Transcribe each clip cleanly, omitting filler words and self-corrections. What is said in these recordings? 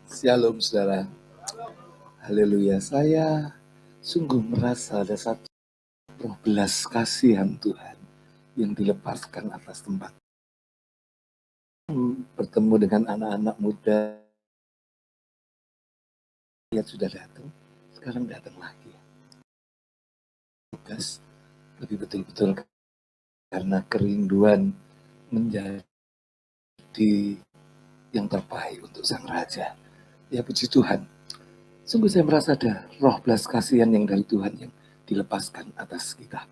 Shalom saudara. Haleluya. Saya sungguh merasa ada satu roh belas kasihan Tuhan yang dilepaskan atas tempat. Bertemu dengan anak-anak muda yang sudah datang, sekarang datang lagi. Tugas lebih betul-betul karena kerinduan menjadi yang terbaik untuk Sang Raja. Ya puji Tuhan. Sungguh saya merasa ada roh belas kasihan yang dari Tuhan yang dilepaskan atas kita.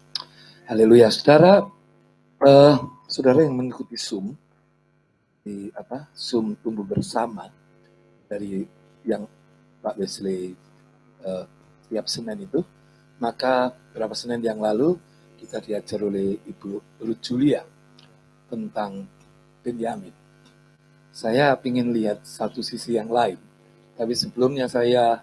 Haleluya, saudara. Saudara yang mengikuti Zoom tumbuh bersama dari yang Pak Wesley tiap Senin itu, maka beberapa Senin yang lalu kita diajar oleh Ibu Ruth Julia tentang Benyamin. Saya ingin lihat satu sisi yang lain, tapi sebelumnya saya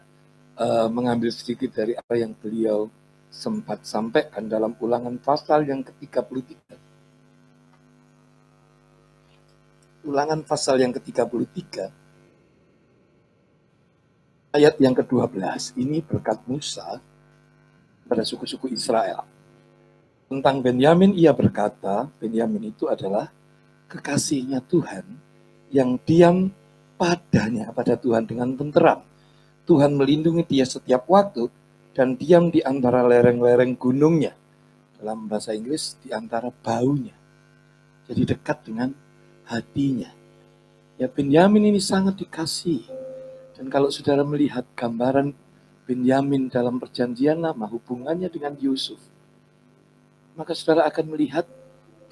mengambil sedikit dari apa yang beliau sempat sampaikan dalam Ulangan pasal yang ke-33. Ulangan pasal yang ke-33, ayat yang ke-12, ini berkat Musa pada suku-suku Israel. Tentang Benyamin ia berkata, Benyamin itu adalah kekasihnya Tuhan yang diam padanya, pada Tuhan dengan tenteram. Tuhan melindungi dia setiap waktu dan diam di antara lereng-lereng gunungnya. Dalam bahasa Inggris, di antara baunya. Jadi dekat dengan hatinya. Ya, Benyamin ini sangat dikasihi. Dan kalau saudara melihat gambaran Benyamin dalam perjanjian lama, hubungannya dengan Yusuf, maka saudara akan melihat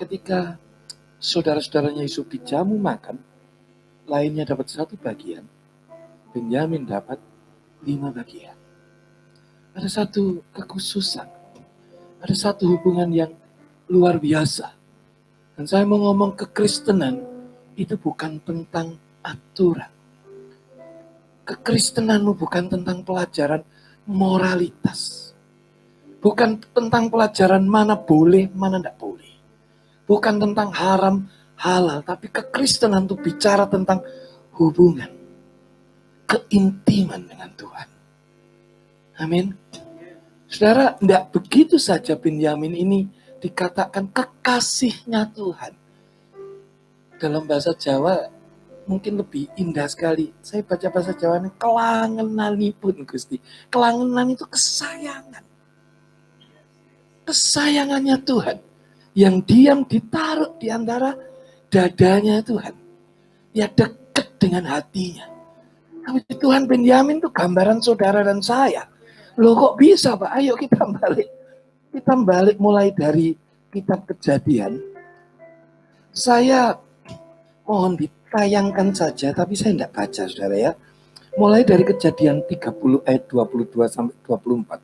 ketika saudara-saudaranya Yusuf dijamu makan, lainnya dapat 1 bagian, Benyamin dapat 5 bagian. Ada satu kekhususan, ada satu hubungan yang luar biasa. Dan saya mau ngomong kekristenan itu bukan tentang aturan. Kekristenanmu bukan tentang pelajaran moralitas. Bukan tentang pelajaran mana boleh, mana tidak boleh. Bukan tentang haram, halal. Tapi kekristenan itu bicara tentang hubungan. Keintiman dengan Tuhan. Amin. Saudara, tidak begitu saja Benyamin ini dikatakan kekasihnya Tuhan. Dalam bahasa Jawa mungkin lebih indah sekali. Saya baca bahasa Jawa ini, kelangenanipun Gusti. Kelangenan itu kesayangan. Kesayangannya Tuhan. Yang diam ditaruh di antara dadanya Tuhan. Ya dekat dengan hatinya. Tapi Tuhan, Benyamin itu gambaran saudara dan saya. Loh kok bisa Pak? Ayo kita balik. Kita balik mulai dari kitab Kejadian. Saya mohon ditayangkan saja, tapi saya tidak baca saudara ya. Mulai dari Kejadian 30 ayat 22 sampai 24.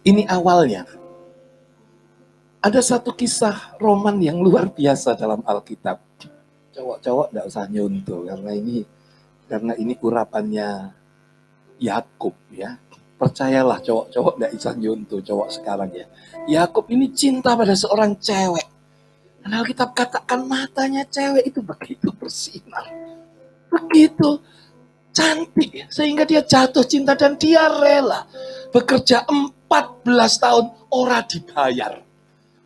Ini awalnya. Ada satu kisah roman yang luar biasa dalam Alkitab. Cowok-cowok tidak usah nyuntuh karena ini urapannya Yakub ya. Percayalah cowok-cowok tidak bisa nyuntuh cowok sekarang ya. Yakub ini cinta pada seorang cewek. Dan Alkitab katakan matanya cewek itu begitu bersinar. Begitu cantik sehingga dia jatuh cinta dan dia rela bekerja 14 tahun ora dibayar.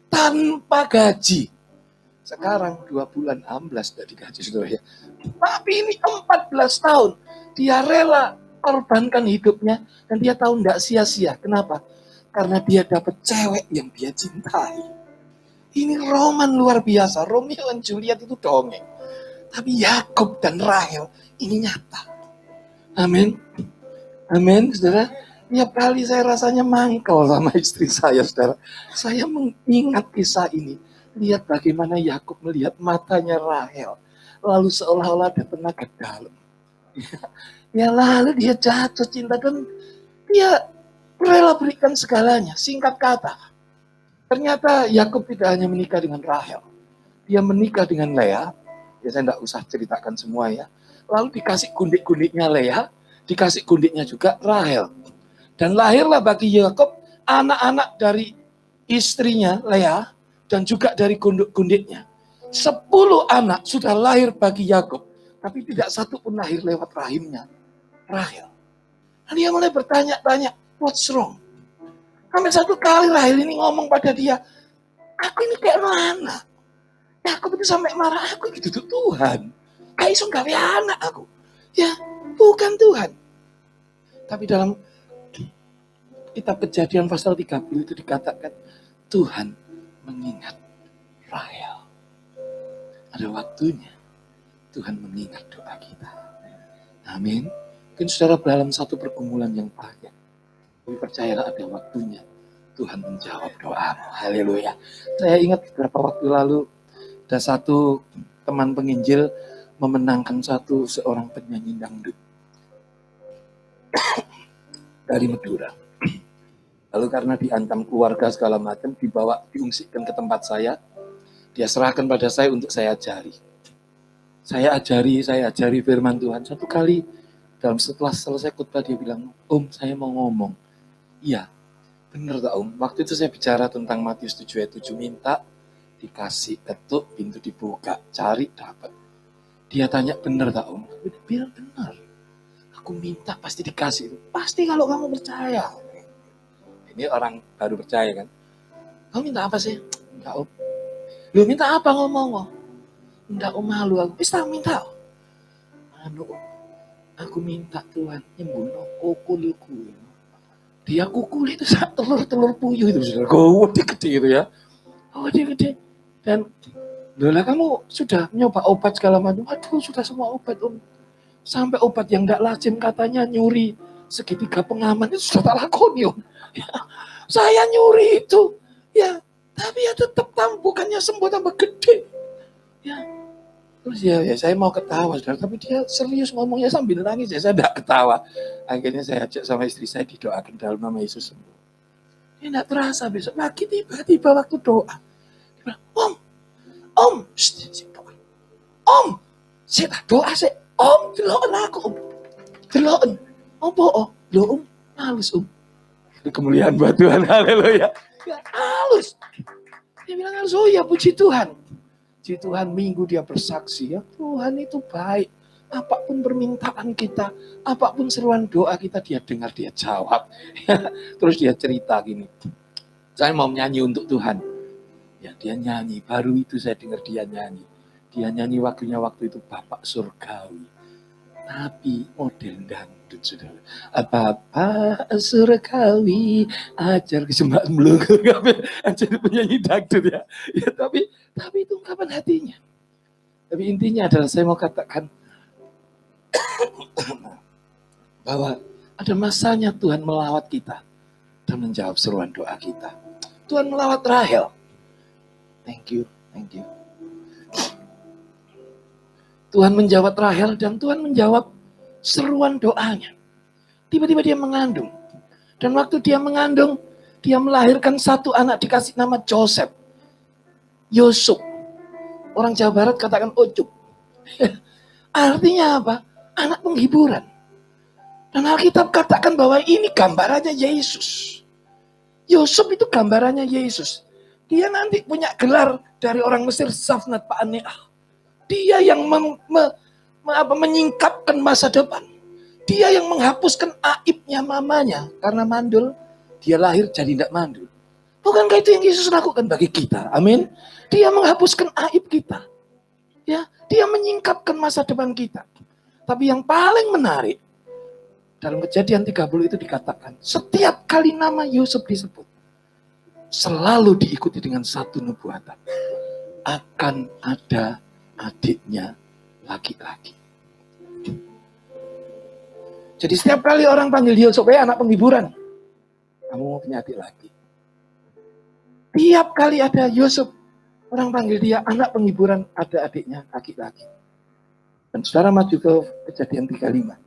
Tanpa gaji. Sekarang 2 bulan amblas tidak digaji saudara ya. Tapi ini 14 tahun. Dia rela korbankan hidupnya. Dan dia tahu tidak sia-sia. Kenapa? Karena dia dapat cewek yang dia cintai. Ini roman luar biasa. Romeo dan Juliet itu dongeng. Tapi Yakub dan Rahel ini nyata. Amin. Amin saudara. Tiap kali saya rasanya mangkel sama istri saya, saudara. Saya mengingat kisah ini. Lihat bagaimana Yakub melihat matanya Rahel. Lalu seolah-olah ada tenaga dalam. Ya lalu dia jatuh cinta dan dia rela berikan segalanya. Singkat kata, ternyata Yakub tidak hanya menikah dengan Rahel. Dia menikah dengan Lea. Ya saya tidak usah ceritakan semua ya. Lalu dikasih gundik-gundiknya Lea. Dikasih gundiknya juga Rahel. Dan lahirlah bagi Yakub anak-anak dari istrinya Lea dan juga dari gundik-gundiknya. 10 anak sudah lahir bagi Yakub Tapi tidak satu pun lahir lewat rahimnya Rahel. Dan dia mulai bertanya-tanya, what's wrong? Sampai satu kali Rahel ini ngomong pada dia, aku ini kayak mana? Ya aku itu sampai marah, aku gitu tuh Tuhan. Kayak iso gawe anak aku. Ya, bukan Tuhan. Tapi dalam kitab Kejadian pasal 30 itu dikatakan, Tuhan mengingat Rahel. Ada waktunya Tuhan mengingat doa kita. Amin. Mungkin saudara dalam satu pergumulan yang pahit, tapi percayalah ada waktunya Tuhan menjawab doamu. Haleluya. Saya ingat beberapa waktu lalu ada satu teman penginjil memenangkan seorang penyanyi dangdut dari Madura. Lalu karena diancam keluarga segala macam, diungsikan ke tempat saya. Dia serahkan pada saya untuk saya ajari. Saya ajari firman Tuhan. Satu kali setelah selesai khotbah dia bilang, Om saya mau ngomong. Iya, benar tak Om. Waktu itu saya bicara tentang Matius 7 ayat 7, minta dikasih, ketuk, pintu dibuka, cari, dapat. Dia tanya, benar tak Om? Dia bilang benar. Aku minta pasti dikasih. Pasti kalau kamu percaya. Ini orang baru percaya kan. Kamu minta apa sih? Enggak Om. Lu minta apa ngomong? Enggak Om, malu aku. Bisa minta. Aku minta Tuhan nyembuhno kukulku. Dia kukul itu telur puyuh itu sudah gede itu ya. Oh dia gede. Dan Lola kamu sudah nyoba obat segala macam. Aduh sudah semua obat Om. Sampai obat yang enggak lazim katanya nyuri segitiga pengaman itu sudah tak lakoni Om. Ya, saya nyuri itu. Ya, tapi ya tetap bukannya sembuh tambah gede. Ya. Terus ya saya mau ketawa, saudara, tapi dia serius ngomongnya sambil nangis, ya saya tidak ketawa. Akhirnya saya ajak sama istri saya didoakan dalam nama Yesus sembuh. Dia tidak terasa besok lagi tiba-tiba waktu doa. Dia bilang, Om, Om, saya doa sih, Om, deloken aku, Om, deloken, Om, halus Om. Kemuliaan buat Tuhan, haleluya. Ya, halus. Dia bilang halus, oh ya puji Tuhan. Puji Tuhan, minggu dia bersaksi, ya Tuhan itu baik. Apapun permintaan kita, apapun seruan doa kita, dia dengar, dia jawab. Terus dia cerita gini, saya mau nyanyi untuk Tuhan. Ya dia nyanyi, baru itu saya dengar dia nyanyi. Dia nyanyi waktu itu Bapak Surgawi. Tapi model dangdut sudah. Bapak Surgawi, ajar kesempatan belum. Ajar penyanyi dangdut ya. Ya tapi itu ungkapan hatinya. Tapi intinya adalah saya mau katakan bahwa ada masanya Tuhan melawat kita dan menjawab seruan doa kita. Tuhan melawat Rahel. Thank you. Tuhan menjawab Rahel dan Tuhan menjawab seruan doanya. Tiba-tiba dia mengandung. Dan waktu dia mengandung, dia melahirkan satu anak dikasih nama Joseph. Yusuf. Orang Jawa Barat katakan Ucup. Artinya apa? Anak penghiburan. Dan Alkitab katakan bahwa ini gambarannya Yesus. Yusuf itu gambarannya Yesus. Dia nanti punya gelar dari orang Mesir, Safnat Pa'aneah. Dia yang menyingkapkan masa depan. Dia yang menghapuskan aibnya mamanya. Karena mandul, dia lahir jadi tidak mandul. Bukankah itu yang Yesus lakukan bagi kita? Amin. Dia menghapuskan aib kita. Ya, dia menyingkapkan masa depan kita. Tapi yang paling menarik, dalam Kejadian 30 itu dikatakan, setiap kali nama Yusuf disebut, selalu diikuti dengan satu nubuatan. Akan ada adiknya laki-laki. Jadi setiap kali orang panggil Yusuf, anak penghiburan, kamu mau punya adik lagi. Tiap kali ada Yusuf, orang panggil dia anak penghiburan, ada adiknya laki-laki. Dan saudara maju ke Kejadian 35.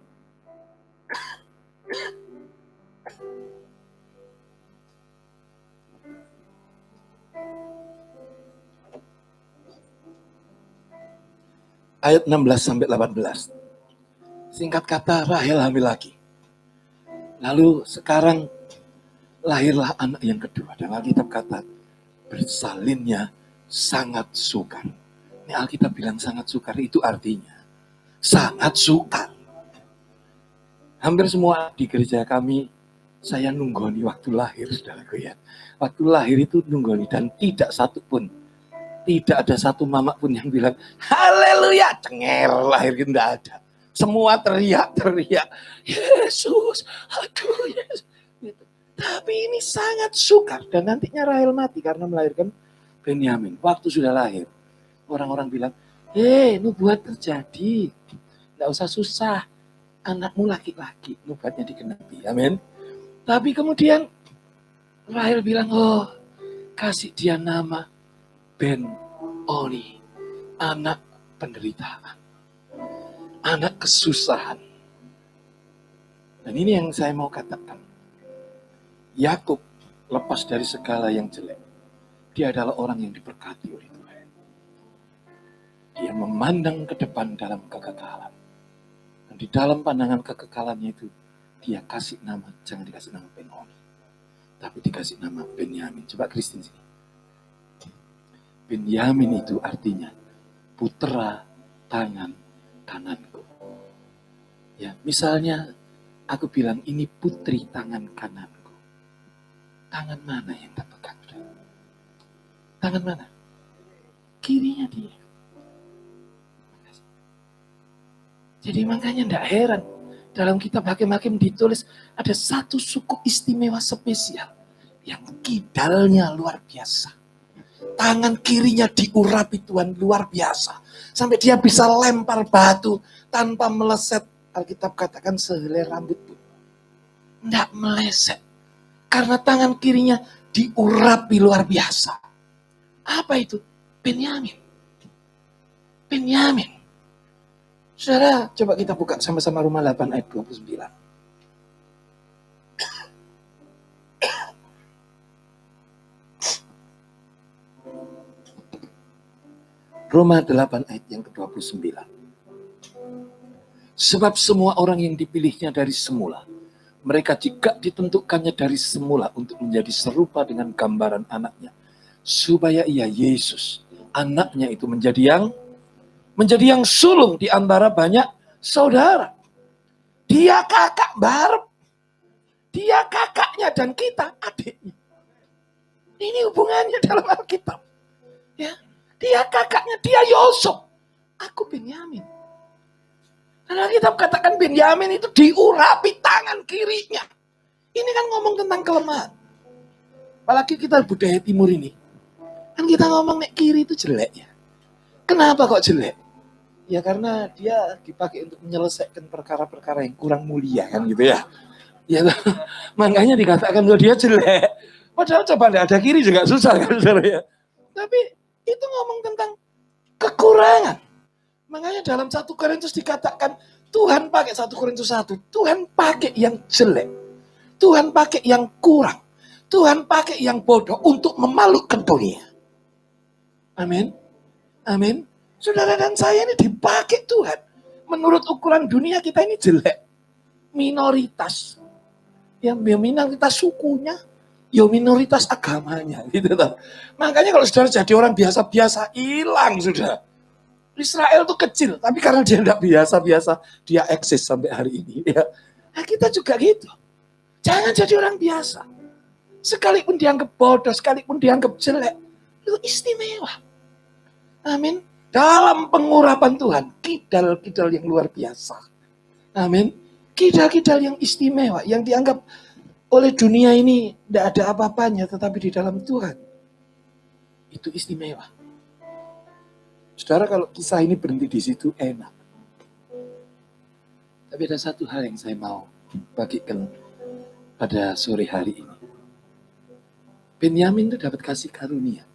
Ayat 16 sampai 18. Singkat kata, Rahel hamil lagi. Lalu sekarang lahirlah anak yang kedua. Dan Alkitab kata, bersalinnya sangat sukar. Ini Alkitab bilang sangat sukar, itu artinya sangat sukar. Hampir semua di gereja kami, saya nunggoni waktu lahir, saudaraku ya. Waktu lahir itu nunggoni, dan tidak ada satu mama pun yang bilang, haleluya, cenger lahir, itu tidak ada. Semua teriak-teriak, Yesus, aduh Yesus. Gitu. Tapi ini sangat sukar, dan nantinya Rahel mati karena melahirkan Benyamin. Waktu sudah lahir, orang-orang bilang, nubuat terjadi, tidak usah susah. Anakmu laki-laki, nubuatnya digenapi. Amin. Tapi kemudian Rahel bilang, kasih dia nama Ben-Oni, anak penderitaan, anak kesusahan. Dan ini yang saya mau katakan. Yakub lepas dari segala yang jelek. Dia adalah orang yang diberkati oleh Tuhan. Dia memandang ke depan dalam kekekalan. Dan di dalam pandangan kekekalannya itu, dia kasih nama, jangan dikasih nama Ben-Oni, tapi dikasih nama Benyamin. Coba Kristin sini. Benyamin itu artinya putra tangan kananku. Ya, misalnya aku bilang ini putri tangan kananku. Tangan mana yang tak pegang? Tangan mana? Kirinya dia. Jadi makanya tidak heran, dalam kitab Hakim-Hakim ditulis ada satu suku istimewa spesial yang kidalnya luar biasa. Tangan kirinya diurapi Tuhan luar biasa. Sampai dia bisa lempar batu tanpa meleset. Alkitab katakan sehelai rambut pun. Tidak meleset. Karena tangan kirinya diurapi luar biasa. Apa itu? Benyamin. Benyamin. Saudara, coba kita buka sama-sama Roma 8 ayat 29. Roma 8 ayat yang ke-29. Sebab semua orang yang dipilihnya dari semula, mereka juga ditentukannya dari semula untuk menjadi serupa dengan gambaran anaknya. Supaya ia, Yesus, anaknya itu menjadi yang sulung di antara banyak saudara. Dia kakak barep. Dia kakaknya dan kita adiknya. Ini hubungannya dalam Alkitab. Ya, dia kakaknya, dia Yosef. Aku Benyamin. Dan Alkitab katakan Benyamin itu diurapi tangan kirinya. Ini kan ngomong tentang kelemahan. Apalagi kita budaya timur ini. Kan kita ngomong nek kiri itu jelek ya. Kenapa kok jelek? Ya karena dia dipakai untuk menyelesaikan perkara-perkara yang kurang mulia kan gitu ya. Ya makanya dikatakan bahwa dia jelek. Padahal coba tidak ada kiri juga susah kan saudara ya. Tapi itu ngomong tentang kekurangan. Makanya dalam 1 Korintus dikatakan Tuhan pakai 1 Korintus 1. Tuhan pakai yang jelek. Tuhan pakai yang kurang. Tuhan pakai yang bodoh untuk memalukan dunia. Amin. Amin. Saudara dan saya ini dipakai Tuhan. Menurut ukuran dunia kita ini jelek. Minoritas. Yang minoritas sukunya, ya minoritas agamanya. Gitu toh. Makanya kalau saudara jadi orang biasa-biasa, hilang sudah. Israel itu kecil, tapi karena dia tidak biasa-biasa, dia eksis sampai hari ini. Ya. Nah, kita juga gitu. Jangan jadi orang biasa. Sekalipun dianggap bodoh, sekalipun dianggap jelek, itu istimewa. Amin. Dalam pengurapan Tuhan, kidal-kidal yang luar biasa. Amin. Kidal-kidal yang istimewa, yang dianggap oleh dunia ini tidak ada apa-apanya, tetapi di dalam Tuhan, itu istimewa. Saudara, kalau kisah ini berhenti di situ, enak. Tapi ada satu hal yang saya mau bagikan pada sore hari ini. Benyamin itu dapat kasih karunia.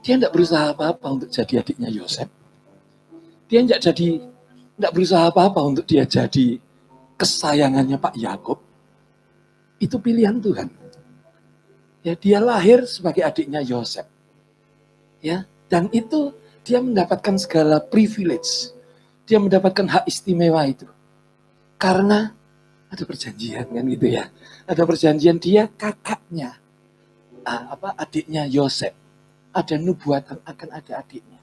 Dia tidak berusaha apa-apa untuk jadi adiknya Yosef. Dia tidak berusaha apa-apa untuk dia jadi kesayangannya Pak Yakub. Itu pilihan Tuhan. Ya, dia lahir sebagai adiknya Yosef. Ya, dan itu dia mendapatkan segala privilege. Dia mendapatkan hak istimewa itu. Karena ada perjanjian kan gitu ya. Ada perjanjian dia kakaknya. Adiknya Yosef. Ada nubuatan akan ada adiknya.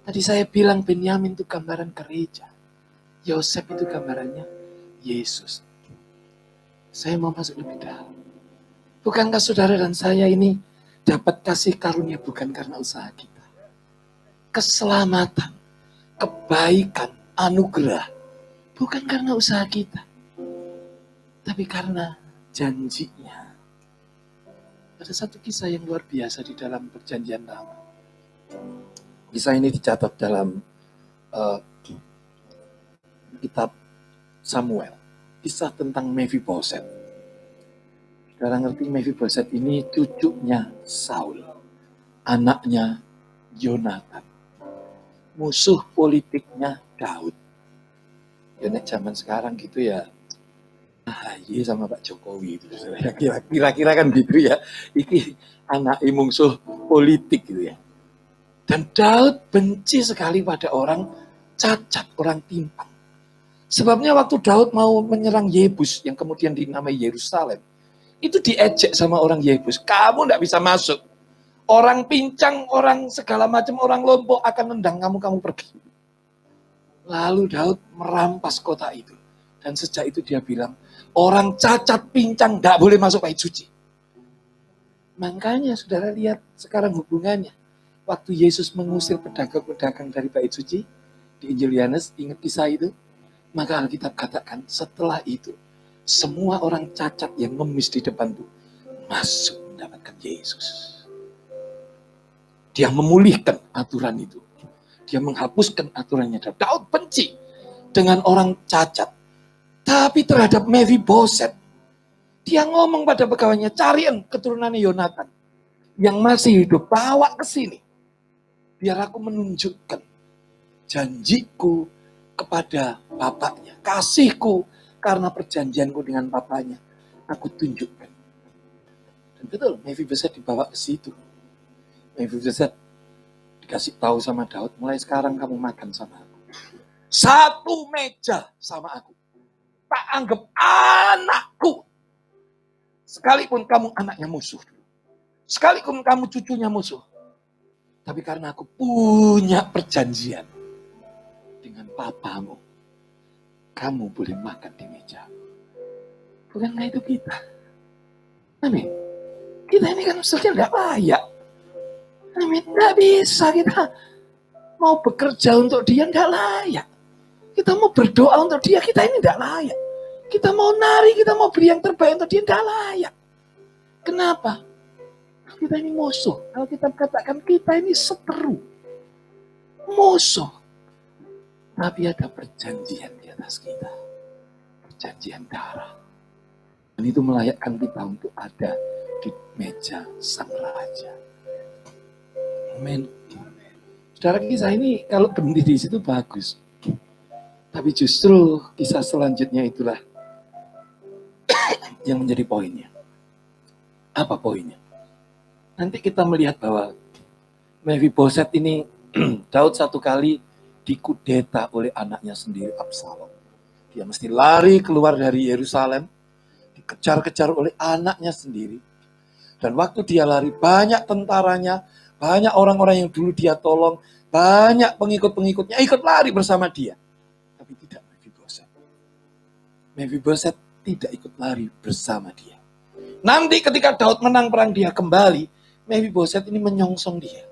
Tadi saya bilang Benyamin itu gambaran gereja. Yosef itu gambarannya Yesus. Saya mau masuk lebih dalam. Bukankah saudara dan saya ini dapat kasih karunia bukan karena usaha kita? Keselamatan, kebaikan, anugerah. Bukan karena usaha kita. Tapi karena janjinya. Ada satu kisah yang luar biasa di dalam perjanjian lama. Kisah ini dicatat dalam kitab Samuel. Kisah tentang Mephiboset. Saudara ngerti Mephiboset ini cucunya Saul. Anaknya Yonatan. Musuh politiknya Daud. Ya nek zaman sekarang gitu ya. AHY sama Pak Jokowi itu. Kira-kira kan gitu ya. Iki anak musuh politik gitu ya. Dan Daud benci sekali pada orang cacat, orang timpang. Sebabnya waktu Daud mau menyerang Yebus yang kemudian dinamai Yerusalem, itu diejek sama orang Yebus. Kamu tidak bisa masuk. Orang pincang, orang segala macam, orang lompok akan nendang kamu pergi. Lalu Daud merampas kota itu. Dan sejak itu dia bilang, orang cacat pincang tidak boleh masuk bait suci. Makanya saudara lihat sekarang hubungannya. Waktu Yesus mengusir pedagang-pedagang dari bait suci, di Injil Yohanes, ingat kisah itu? Maka Alkitab katakan setelah itu, semua orang cacat yang ngemis di depan itu, masuk mendapatkan Yesus. Dia memulihkan aturan itu. Dia menghapuskan aturannya. Daud benci dengan orang cacat. Tapi terhadap Mephiboset, dia ngomong pada pegawainya, cariin keturunannya Yonatan yang masih hidup, bawa ke sini. Biar aku menunjukkan janjiku kepada bapaknya, kasihku karena perjanjianku dengan bapaknya, aku tunjukkan. Dan betul, Mephiboset dibawa ke situ. Mephiboset dikasih tahu sama Daud, mulai sekarang kamu makan sama aku. Satu meja sama aku. Tak anggap anakku. Sekalipun kamu anaknya musuh. Sekalipun kamu cucunya musuh. Tapi karena aku punya perjanjian dengan papamu, kamu boleh makan di meja. Bukankah itu kita? Amin. Kita ini kan sebenarnya tidak layak. Amin. Tidak bisa kita mau bekerja untuk dia, tidak layak. Kita mau berdoa untuk dia, kita ini tidak layak. Kita mau nari, kita mau beri yang terbaik untuk dia, tidak layak. Kenapa? Kita ini musuh. Kalau kita katakan kita ini seteru. Musuh. Tapi ada perjanjian di atas kita. Perjanjian darah. Dan itu melayakkan kita untuk ada di meja sang raja. Amin. Saudara, kisah ini kalau berhenti di situ bagus. Tapi justru kisah selanjutnya itulah yang menjadi poinnya. Apa poinnya? Nanti kita melihat bahwa Mephiboset ini Daud satu kali dikudeta oleh anaknya sendiri Absalom. Dia mesti lari keluar dari Yerusalem, dikejar-kejar oleh anaknya sendiri. Dan waktu dia lari, banyak tentaranya, banyak orang-orang yang dulu dia tolong, banyak pengikut-pengikutnya ikut lari bersama dia. Tapi tidak Mephiboset. Mephiboset tidak ikut lari bersama dia. Nanti ketika Daud menang perang, dia kembali, Mephiboset ini menyongsong dia.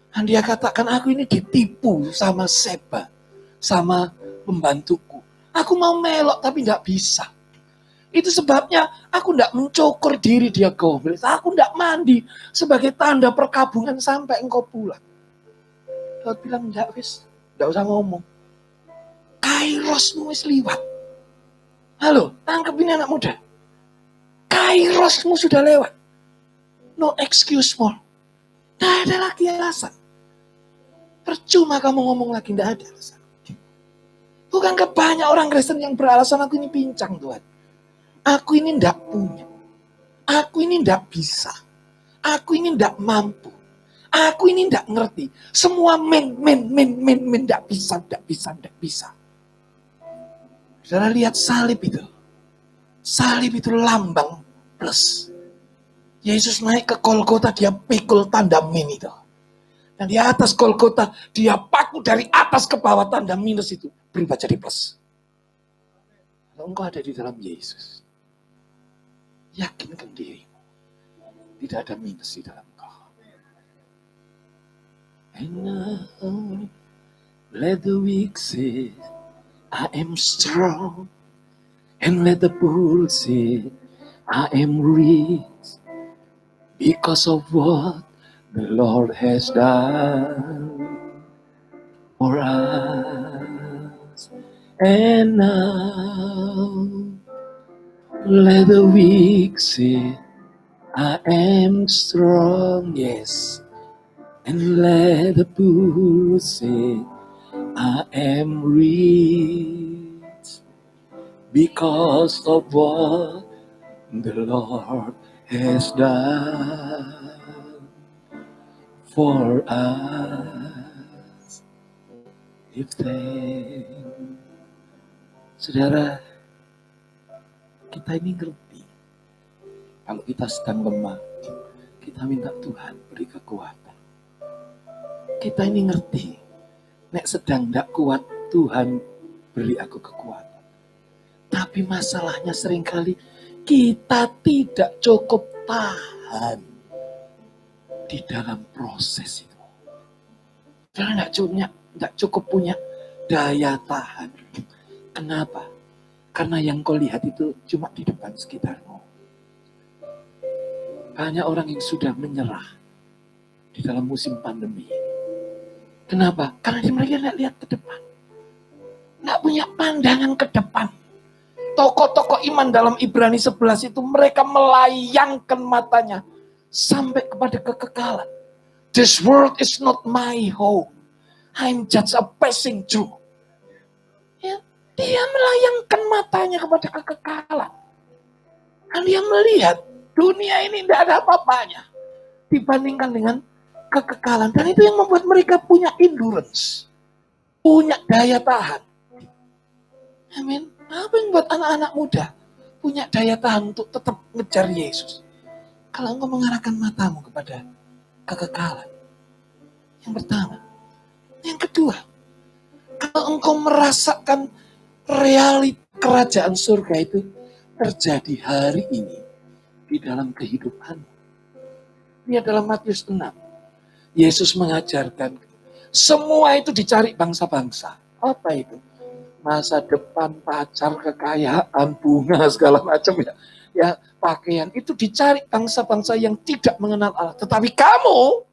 Dan dia katakan, aku ini ditipu sama Seba, sama pembantuku. Aku mau melok tapi tidak bisa. Itu sebabnya aku tidak mencukur diri dia goblok. Aku tidak mandi sebagai tanda perkabungan sampai engkau pulang. Daud bilang, tidak usah ngomong. Kairosmu wis liwat. Halo, tangkap ini anak muda. Kairosmu sudah lewat. No excuse more. Tidak ada lagi alasan. Percuma kamu ngomong lagi, tidak ada alasan. Bukankah banyak orang Kristen yang beralasan aku ini pincang Tuhan. Aku ini tidak punya. Aku ini tidak bisa. Aku ini tidak mampu. Aku ini tidak ngerti. Semua men, tidak bisa. Saudara lihat salib itu. Salib itu lambang plus. Yesus naik ke Golgota, dia pikul tanda min itu. Dan di atas Golgota, dia paku dari atas ke bawah, tanda minus itu berubah jadi plus. Kalau engkau ada di dalam Yesus, yakinkan dirimu, tidak ada minus di dalam engkau. And now, let the weak say, I am strong. And let the poor say, I am rich. Because of what the Lord has done for us. And now, let the weak say, I am strong, yes. And let the poor say, I am rich. Because of what the Lord has done for us. If thanks. Saudara, kita ini ngerti. Kalau kita sedang lemah, kita minta Tuhan beri kekuatan. Kita ini ngerti. Nek sedang tidak kuat, Tuhan beri aku kekuatan. Tapi masalahnya seringkali kita tidak cukup tahan di dalam proses itu. Karena tidak cukup punya daya tahan. Kenapa? Karena yang kau lihat itu cuma di depan sekitarmu. Banyak orang yang sudah menyerah di dalam musim pandemi. Kenapa? Karena mereka tidak lihat ke depan. Tidak punya pandangan ke depan. Tokoh-tokoh iman dalam Ibrani 11 itu mereka melayangkan matanya sampai kepada kekekalan. This world is not my home. I'm just a passing through. Ya, dia melayangkan matanya kepada kekekalan. Dan dia melihat dunia ini tidak ada apa-apanya dibandingkan dengan kekekalan. Dan itu yang membuat mereka punya endurance. Punya daya tahan. Amin. Apa yang buat anak-anak muda punya daya tahan untuk tetap ngejar Yesus? Kalau engkau mengarahkan matamu kepada kekekalan. Yang pertama. Yang kedua, kalau engkau merasakan realita kerajaan surga itu terjadi hari ini di dalam kehidupanmu. Ini dalam Matius 6. Yesus mengajarkan semua itu dicari bangsa-bangsa. Apa itu? Masa depan, pacar, kekayaan, bunga, segala macam ya. Ya, pakaian itu dicari bangsa-bangsa yang tidak mengenal Allah. Tetapi kamu,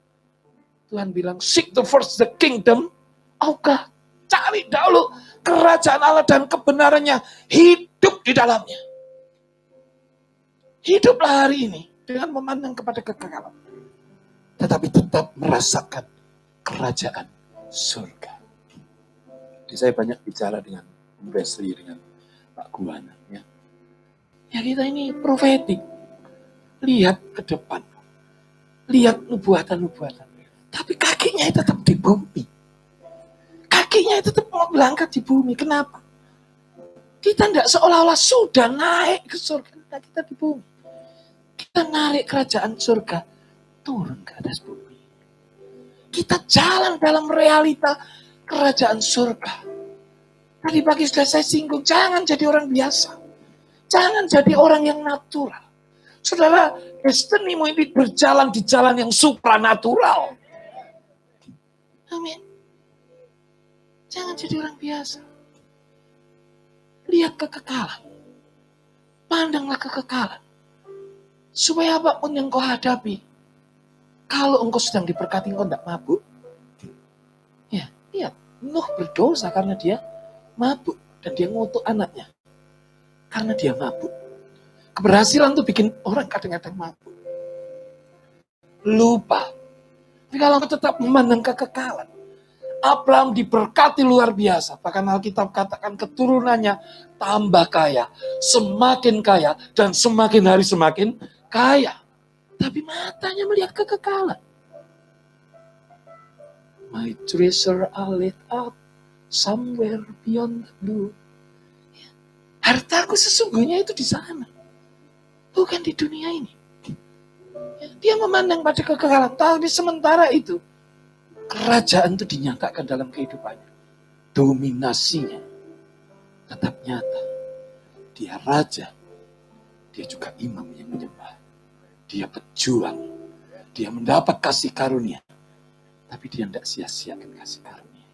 Tuhan bilang, seek the first the kingdom. Oke, cari dahulu kerajaan Allah dan kebenarannya. Hidup di dalamnya. Hiduplah hari ini dengan memandang kepada kekekalan. Tetapi tetap merasakan kerajaan surga. Jadi saya banyak bicara dengan Wesley, dengan Pak Guana. Ya kita ini profetik. Lihat ke depan. Lihat nubuatan-nubuatan. Tapi kakinya tetap di bumi. Kakinya tetap melangkah di bumi. Kenapa? Kita tidak seolah-olah sudah naik ke surga. Kita di bumi. Kita narik kerajaan surga. Turun ke atas bumi. Kita jalan dalam realita kerajaan surga. Tadi pagi sudah saya singgung, jangan jadi orang biasa. Jangan jadi orang yang natural. Saudara, destinimu ini berjalan di jalan yang supranatural. Amin. Jangan jadi orang biasa. Lihat kekekalan. Pandanglah kekekalan. Supaya apapun yang kau hadapi, kalau engkau sedang diberkati, engkau tidak mabuk. Ya, lihat. Nuh berdosa karena dia mabuk. Dan dia ngutuk anaknya. Karena dia mabuk. Keberhasilan itu bikin orang kadang-kadang mabuk. Lupa. Tapi kalau engkau tetap memandang kekekalan, Abraham diberkati luar biasa. Bahkan Alkitab katakan keturunannya tambah kaya. Semakin kaya. Dan semakin hari semakin kaya. Tapi matanya melihat kekekalan. My treasure I laid out somewhere beyond the blue. Hartaku sesungguhnya itu di sana. Bukan di dunia ini. Dia memandang pada kekekalan. Tapi sementara itu, Kerajaan itu dinyatakan dalam kehidupannya. Dominasinya tetap nyata. Dia raja, dia juga imam yang menyembah. Dia pejuang, dia mendapat kasih karunia. Tapi dia tidak sia-siakan kasih karunia.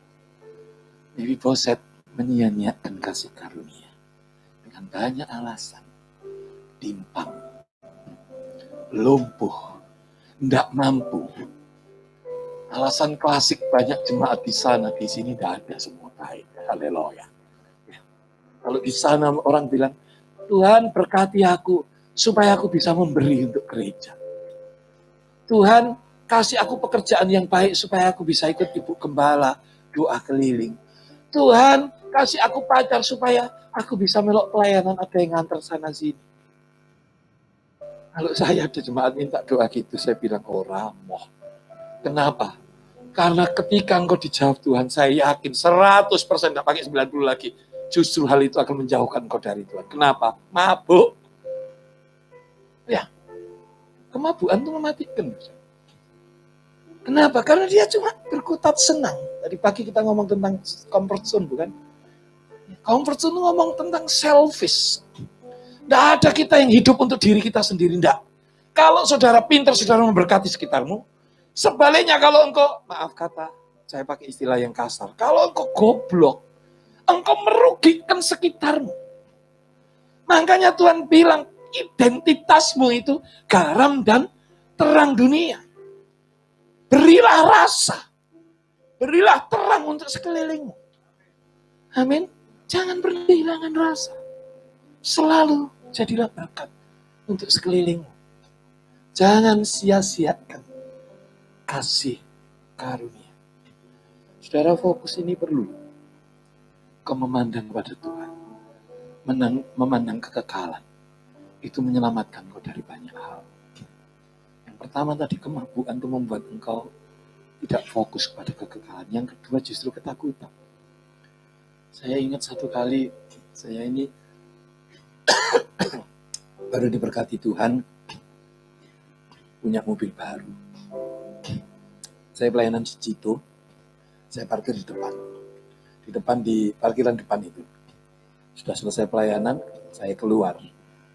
Mephiboset menyia-nyiakan kasih karunia dengan banyak alasan. Timpang, lumpuh, tidak mampu. Alasan klasik banyak jemaat di sana, di sini tidak ada semua baik. Haleluya. Kalau di sana orang bilang, Tuhan berkati aku supaya aku bisa memberi untuk gereja. Tuhan kasih aku pekerjaan yang baik supaya aku bisa ikut ibu gembala doa keliling. Tuhan kasih aku pacar supaya aku bisa melok pelayanan, ada yang nganter sana sini. Kalau saya ada jemaat minta doa gitu, saya bilang, oh ramoh. Kenapa? Karena ketika engkau dijawab Tuhan, saya yakin 100%, tidak pakai 90 lagi. Justru hal itu akan menjauhkan engkau dari Tuhan. Kenapa? Mabuk. Ya, kemabukan itu mematikan. Kenapa? Karena dia cuma berkutat senang. Tadi pagi kita ngomong tentang comfort zone, bukan? Comfort zone itu ngomong tentang selfish. Tidak ada kita yang hidup untuk diri kita sendiri, tidak. Kalau saudara pintar, saudara memberkati sekitarmu. Sebaliknya kalau engkau, maaf kata, saya pakai istilah yang kasar. Kalau engkau goblok, engkau merugikan sekitarmu. Makanya Tuhan bilang, identitasmu itu garam dan terang dunia. Berilah rasa, berilah terang untuk sekelilingmu. Amin. Jangan pernah kehilangan rasa. Selalu jadilah berkat untuk sekelilingmu. Jangan sia-siakan kasih karunia. Saudara, fokus ini perlu kau memandang pada Tuhan. Memandang kekekalan. Itu menyelamatkan kau dari banyak hal. Yang pertama tadi, kemabukan itu membuat engkau tidak fokus pada kekekalan. Yang kedua justru ketakutan. Saya ingat satu kali, saya ini baru diberkati Tuhan, punya mobil baru. Saya pelayanan di Cito, saya parkir di depan di parkiran depan itu. Sudah selesai pelayanan, saya keluar.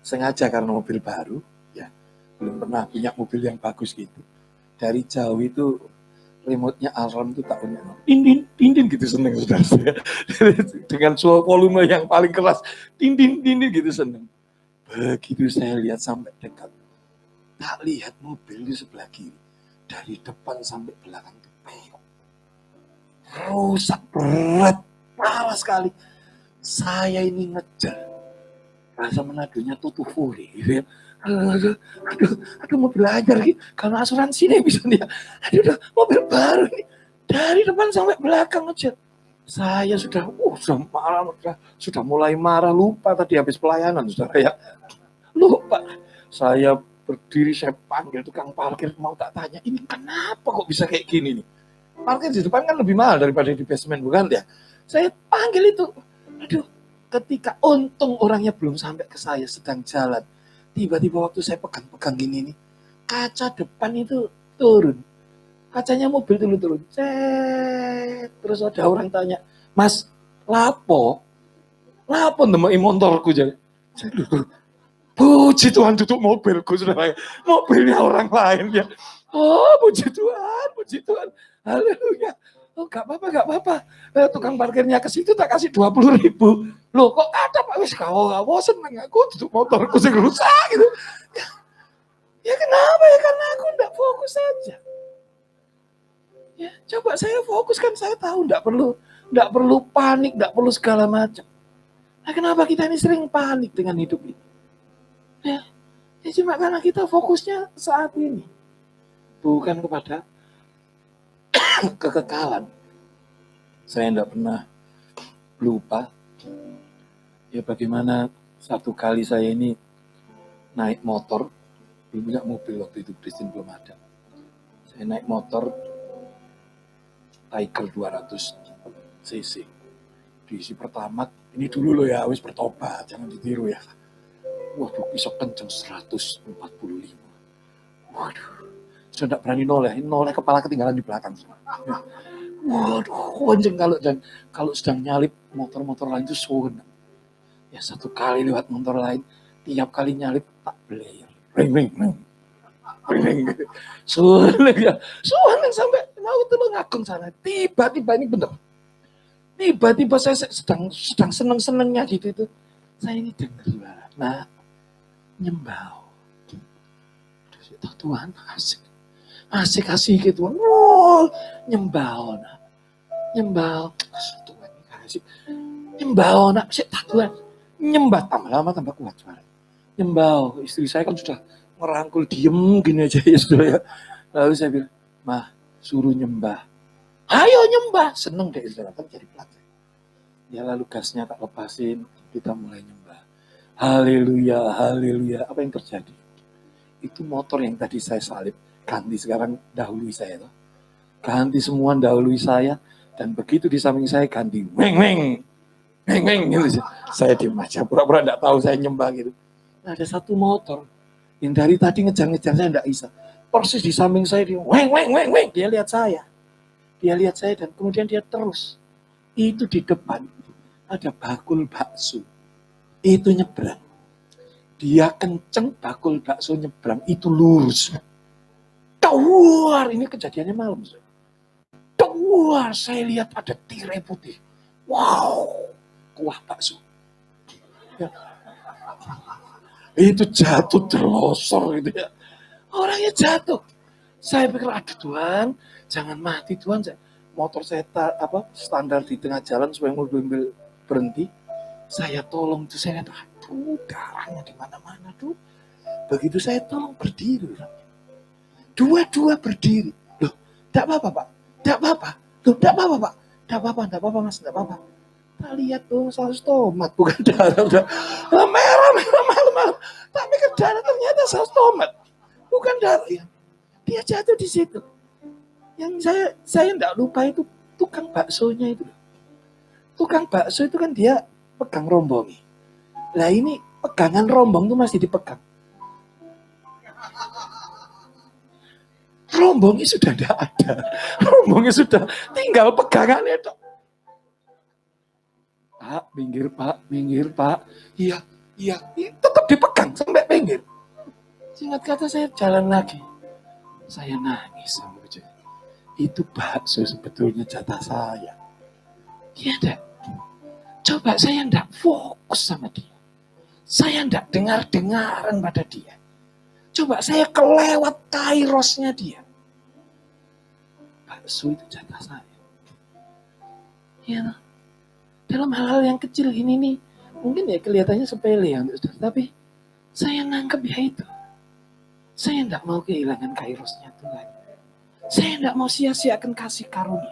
Sengaja karena mobil baru, ya belum pernah punya mobil yang bagus gitu. Dari jauh itu remote-nya alarm itu tak punya. Tindin gitu seneng saudara saya. Dengan suara volume yang paling keras, tindin gitu seneng. Begitu saya lihat sampai dekat, tak lihat mobil di sebelah kiri. Dari depan sampai belakang itu peyok. Rusak berat, parah sekali. Saya ini ngejar. Rasa menaduhnya tutup furi. Gitu ya. Aduh mau belajar gitu. Karena asuransi nih bisa nih. Aduh mobil baru ini. Dari depan sampai belakang ngejar. Saya sudah marah, sudah mulai marah, lupa tadi habis pelayanan, saudara ya. Lupa. Saya berdiri, saya panggil tukang parkir, mau tak tanya, ini kenapa kok bisa kayak gini nih? Parkir di depan kan lebih mahal daripada di basement, bukan ya? Saya panggil itu, aduh, ketika untung orangnya belum sampai ke saya, sedang jalan. Tiba-tiba waktu saya pegang-pegang gini nih, kaca depan itu turun. Kacanya mobil dulu turun. Terus ada orang tanya, Mas, lapo nemui motorku jadi. Puji Tuhan duduk mobilku, saudara. Mobilnya orang lain ya. Oh, puji Tuhan. Haleluya. Oh, gak apa-apa. Tukang parkirnya ke situ tak kasih 20.000. Loh, kok ada Pak? Wis kau seneng aku duduk motorku sing rusak gitu. Ya kenapa ya? Karena aku enggak fokus saja. Ya, coba saya fokus kan, saya tahu enggak perlu panik, enggak perlu segala macam. Nah, kenapa kita ini sering panik dengan hidup ini? Ya cuma karena kita fokusnya saat ini. Bukan kepada kekekalan. Saya tidak pernah lupa. Ya bagaimana satu kali saya ini naik motor. Belum punya mobil waktu itu, Christine belum ada. Saya naik motor Tiger 200 cc. Diisi pertamax. Ini dulu loh ya, wis bertobat. Jangan ditiru ya. Waduh, bisa kenceng 145. Waduh, Sudah tidak berani noleh kepala ketinggalan di belakang. Ya. Waduh, kenceng kalau sedang nyalip motor-motor lain itu suwen. Ya satu kali lewat motor lain, tiap kali nyalip tak beler. Ring. Suwen sampai mau tuh ngagung sana. Tiba-tiba ini bener. Tiba-tiba saya sedang seneng-senengnya gitu itu. Saya ini dengar suara. Nah, nyembah. Tuhan asik gitu. Wow, nyembah. Tuhan asik. Nyembah sik Tuhan. Nyembah tambah lama tambah kuat suara. Nyembah. Istri saya kan sudah merangkul diem gini aja ya sudah ya. Lalu saya bilang, "Mah, suruh nyembah." Ayo nyembah, seneng deh saudara kan jadi pelatih. Ya lalu gasnya tak lepasin, kita mulai nyembah. Haleluya. Apa yang terjadi? Itu motor yang tadi saya salib, ganti sekarang dahului saya tuh. Ganti semua dahului saya, dan begitu di samping saya ganti weng gitu. Saya diem aja, pura-pura enggak tahu saya nyembah gitu. Nah, ada satu motor yang dari tadi ngejar-ngejar saya enggak bisa. Persis di samping saya dia weng. Dia lihat saya dan kemudian dia terus. Itu di depan ada bakul bakso. Itu nyebrang. Dia kenceng bakul bakso nyebrang itu lurus. Keluar, ini kejadiannya malam. Keluar, saya lihat ada tirai putih. Wow, kuah bakso. Ya. Itu jatuh terlosor gitu ya. Orangnya jatuh. Saya pikir, aduh Tuhan, jangan mati Tuhan. Motor saya standar di tengah jalan supaya mobil berhenti. Saya tolong tuh, saya lihat, aduh darahnya di mana-mana tuh. Begitu saya tolong berdiri. Dua-dua berdiri. Loh, enggak apa-apa Pak. Enggak apa-apa. Loh, enggak apa-apa Pak. Enggak apa-apa Mas, enggak apa-apa. Kita lihat tuh saus tomat bukan darah. Udah merah malam. Tapi ke darah ternyata saus tomat. Bukan darah. Ya. Dia jatuh di situ. Yang saya enggak lupa itu tukang baksonya itu. Tukang bakso itu kan dia pegang rombong. Lah ini pegangan rombong tuh masih dipegang. Rombongnya sudah tidak ada. Rombongnya sudah tinggal pegangannya itu. Minggir Pak. Iya. Tetap dipegang sampai pinggir. Singkat kata saya jalan lagi. Saya nangis sama Bujur. Itu bakso sebetulnya jatah saya. Iya enggak? Coba saya enggak fokus sama dia. Saya enggak dengar-dengaran pada dia. Coba saya kelewat kairosnya dia. Bakso itu jatah saya. Ya, dalam hal-hal yang kecil ini nih, mungkin ya kelihatannya sepele ya, tapi saya nangkep ya itu. Saya enggak mau kehilangan kairosnya Tuhan. Saya enggak mau sia-siakan kasih karunia.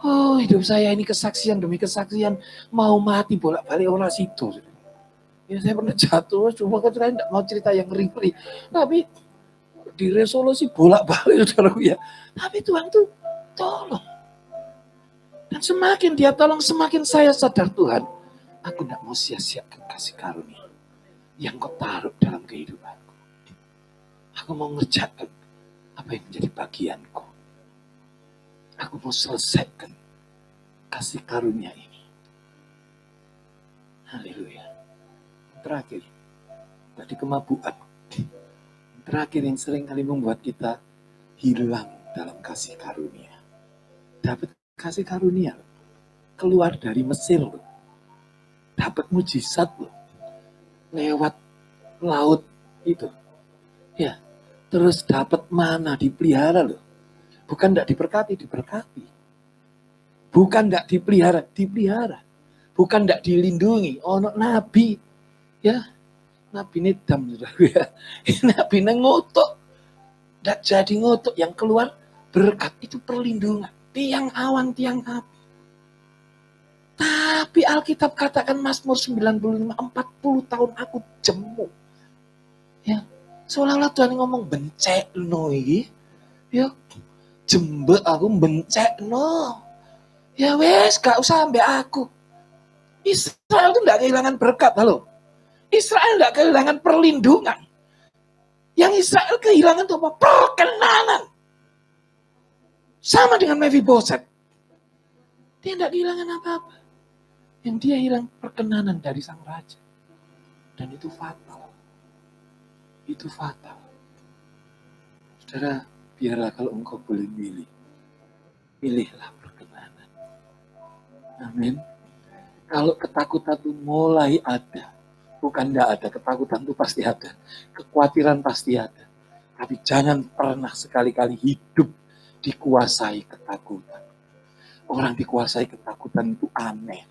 Oh, hidup saya ini kesaksian demi kesaksian, mau mati bolak-balik orang situ. Ya saya pernah jatuh, cuma kan saya enggak mau cerita yang ngeri-ngeri. Tapi di resolusi bolak-balik saudaraku ya. Tapi Tuhan tuh tolong. Dan semakin dia tolong, semakin saya sadar Tuhan, aku enggak mau sia-siakan kasih karunia yang kau taruh dalam kehidupanku. Aku mau ngerjakan apa yang menjadi bagianku. Aku mau selesaikan kasih karunia ini. Haleluya. Terakhir, tadi kemabukan. Terakhir yang sering kali membuat kita hilang dalam kasih karunia. Dapat kasih karunia, keluar dari Mesir, dapat mujizat lewat laut itu. Ya, terus dapat mana dipelihara loh. Bukan tidak diberkati. Bukan tidak dipelihara. Bukan tidak dilindungi. Ono nabi, ya, nabi Nidam ya. Nabi ngutuk. Tidak jadi ngutuk, yang keluar berkat itu perlindungan. Tiang awan, tiang api. Tapi Alkitab katakan Mazmur 95, 40 tahun aku jemu. Ya, seolah-olah Tuhan ngomong bencek no iki. Ya, jembe aku bencek no. Ya wes, gak usah ambek aku. Israel itu enggak kehilangan berkat, halo. Israel enggak kehilangan perlindungan. Yang Israel kehilangan itu apa? Perkenanan. Sama dengan Mephiboset. Dia tidak kehilangan apa-apa. Yang dia hilang perkenanan dari sang raja. Dan itu fatal. Itu fatal. Saudara, biarlah kalau engkau boleh milih. Pilihlah perkenanan. Amin. Kalau ketakutan itu mulai ada. Bukan tidak ada, ketakutan itu pasti ada. Kekhawatiran pasti ada. Tapi jangan pernah sekali-kali hidup dikuasai ketakutan. Orang dikuasai ketakutan itu aneh.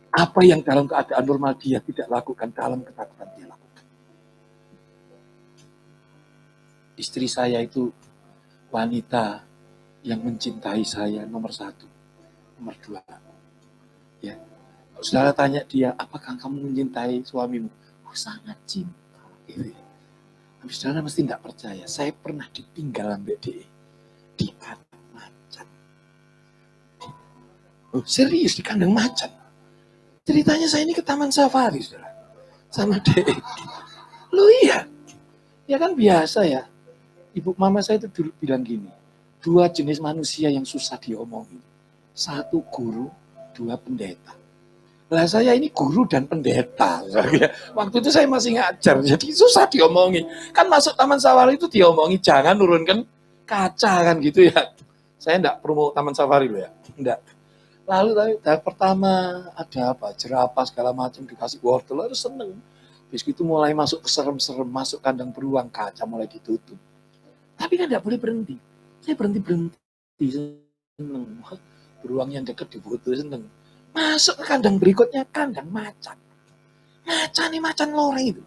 Apa yang dalam keadaan normal dia tidak lakukan, dalam ketakutan dia lakukan. Istri saya itu wanita yang mencintai saya nomor 1, nomor 2. Ya. Saudara tanya dia, apakah kamu mencintai suamimu? Oh, sangat cinta. Gitu. Tapi saudara mesti tidak percaya. Saya pernah ditinggal sampai dia di kandang macan. Oh, serius di kandang macan. Ceritanya saya ini ke Taman Safari, saudara. Sama dia. Lu iya. Ya kan biasa ya. Ibu mama saya itu dulu bilang gini. 2 jenis manusia yang susah diomongin. 1 guru, 2 pendeta. Lah saya ini guru dan pendeta. Waktu itu saya masih ngajar. Jadi susah diomongin. Kan masuk Taman Safari itu diomongin. Jangan nurunkan kaca kan gitu ya. Saya enggak promo Taman Safari loh ya. Enggak. Lalu tahap pertama ada apa? Jerapah segala macam dikasih wortel, lalu seneng. Terus itu mulai masuk ke serem-serem, masuk kandang beruang, kaca mulai ditutup. Tapi kan tidak boleh berhenti. Saya berhenti seneng. Beruang yang dekat dibutuh seneng. Masuk ke kandang berikutnya, kandang macan. Macan loreng itu.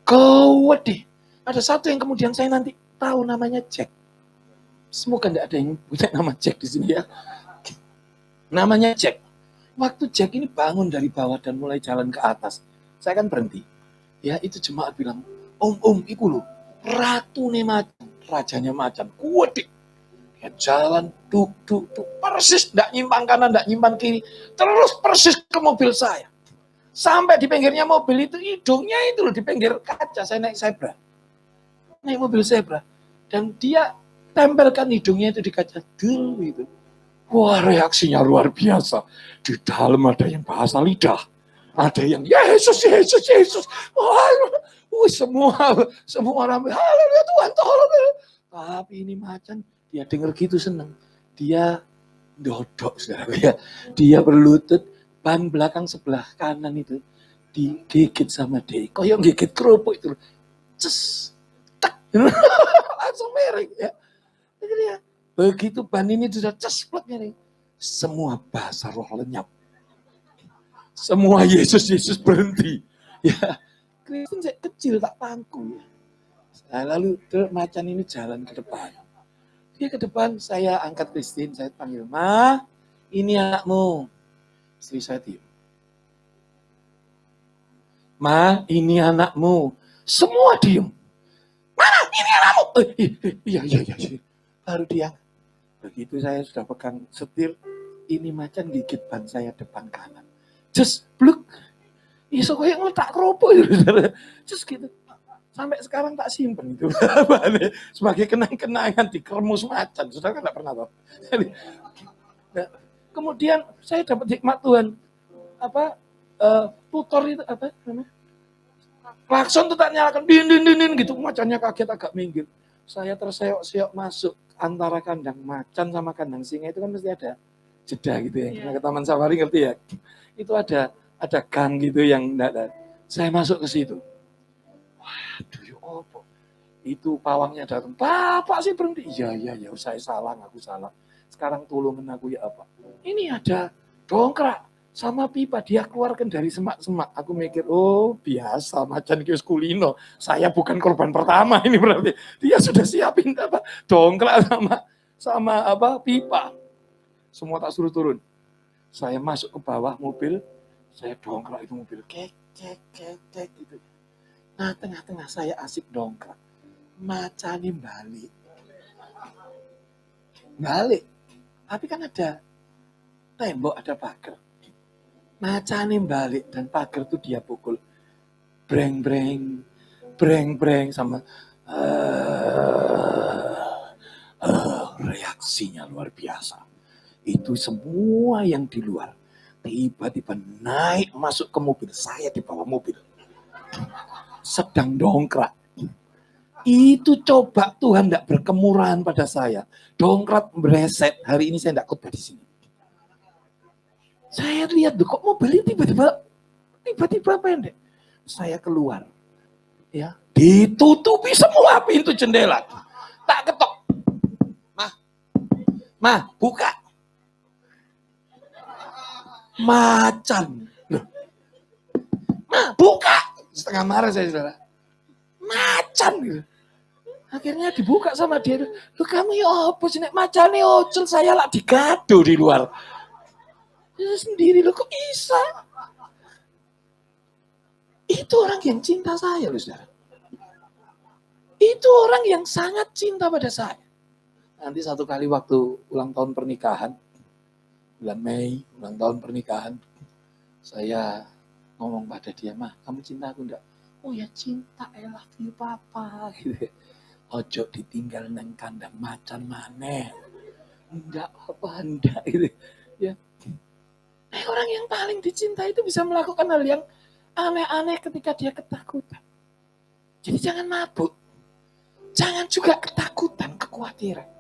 Gawat deh. Ada satu yang kemudian saya nanti tahu namanya Jack. Semoga tidak ada yang punya nama Jack di sini ya. Namanya Jack. Waktu Jack ini bangun dari bawah dan mulai jalan ke atas, saya kan berhenti. Ya itu jemaat bilang, Om, iku lho, ratu nih macan, rajanya macan, kuat deh. Dia jalan, duk, persis, tidak nyimpang kanan, tidak nyimpang kiri, terus persis ke mobil saya. Sampai di pinggirnya mobil itu, hidungnya itu loh di pinggir kaca, saya naik zebra. Naik mobil zebra. Dan dia tempelkan hidungnya itu di kaca, dul gitu. Wah, reaksinya luar biasa. Di dalam ada yang bahasa lidah. Ada yang Yesus. Wah, semua orang haleluya Tuhan tolong. Tapi ini macan dia dengar gitu seneng. Dia dodok saudara ya. Dia berlutut, ban belakang sebelah kanan itu digigit sama dia. Koyong gigit kerupuk itu. Ces. Tak. Langsung merek ya. Jadi ya. Begitu ban ini sudah cespleknya nih, semua bahasa roh lenyap. Semua Yesus berhenti. Ya, Kristen saya kecil tak pangku ya. Nah, lalu macan ini jalan ke depan. Dia ke depan, saya angkat Kristen, saya panggil, Ma, ini anakmu. Istri saya diam. Ma, ini anakmu. Semua diam. Mana? Ini anakmu. Iya. Baru dia. Begitu saya sudah pegang setir, ini macan gigit ban saya depan kanan. Just bluk. Iso kayak ngeletak kerupuk gitu. Just gitu. Sampai sekarang tak simpen itu. Sebagai kenang-kenangan di kermus macan. Saudara kan tidak pernah tahu. Nah, kemudian saya dapat hikmat Tuhan. Tutor itu apa namanya? Klakson itu tak nyalakan. Din gitu. Macannya kaget agak minggir. Saya terseok-seok masuk antara kandang macan sama kandang singa itu kan mesti ada jeda gitu ya. Ke Taman Safari ngerti ya. Itu ada gang gitu yang enggak. Saya masuk ke situ. Waduh, ya apa? Itu pawangnya datang. Bapak sih berhenti. Iya, saya salah, aku salah. Sekarang tolongin aku ya apa? Ini ada dongkrak sama pipa dia keluarkan dari semak-semak. Aku mikir, oh biasa macan kios kulino. Saya bukan korban pertama ini berarti. Dia sudah siapin apa? Dongkrak sama apa? Pipa. Semua tak suruh turun. Saya masuk ke bawah mobil, saya dongkrak itu mobil. Kek gitu. Nah, tengah-tengah saya asik dongkrak. Macane balik. Tapi kan ada tembok, ada pagar. Macane balik dan pagar itu dia pukul. Breng. breng-breng sama reaksinya luar biasa. Itu semua yang di luar tiba-tiba naik masuk ke mobil. Saya di bawah mobil sedang dongkrak. Itu coba Tuhan tidak berkemurahan pada saya. Dongkrak bereset. Hari ini saya tidak khotbah di sini. Saya lihat kok mobilnya tiba-tiba pendek. Saya keluar, ya ditutupi semua pintu jendela. Tak ketok. Mah, buka. Macan. Loh. Mah, buka. Setengah marah saya, saudara. Macan gitu. Akhirnya dibuka sama dia. Loh, kamu ya apa sih nek macane ocel, saya lah digado di luar. Dia sendiri loh, kok bisa? Itu orang yang cinta saya loh, saudara. Itu orang yang sangat cinta pada saya. Nanti satu kali waktu ulang tahun pernikahan, bulan Mei, ulang tahun pernikahan, saya ngomong pada dia, "Mah, kamu cinta aku enggak?" "Oh ya cinta, I love you papa." Gitu. "Ojo ditinggal neng kandang macan maneh." "Enggak apa enggak." Gitu. Ya. Orang yang paling dicintai itu bisa melakukan hal yang aneh-aneh ketika dia ketakutan. Jadi jangan mabuk. Jangan juga ketakutan, kekhawatiran.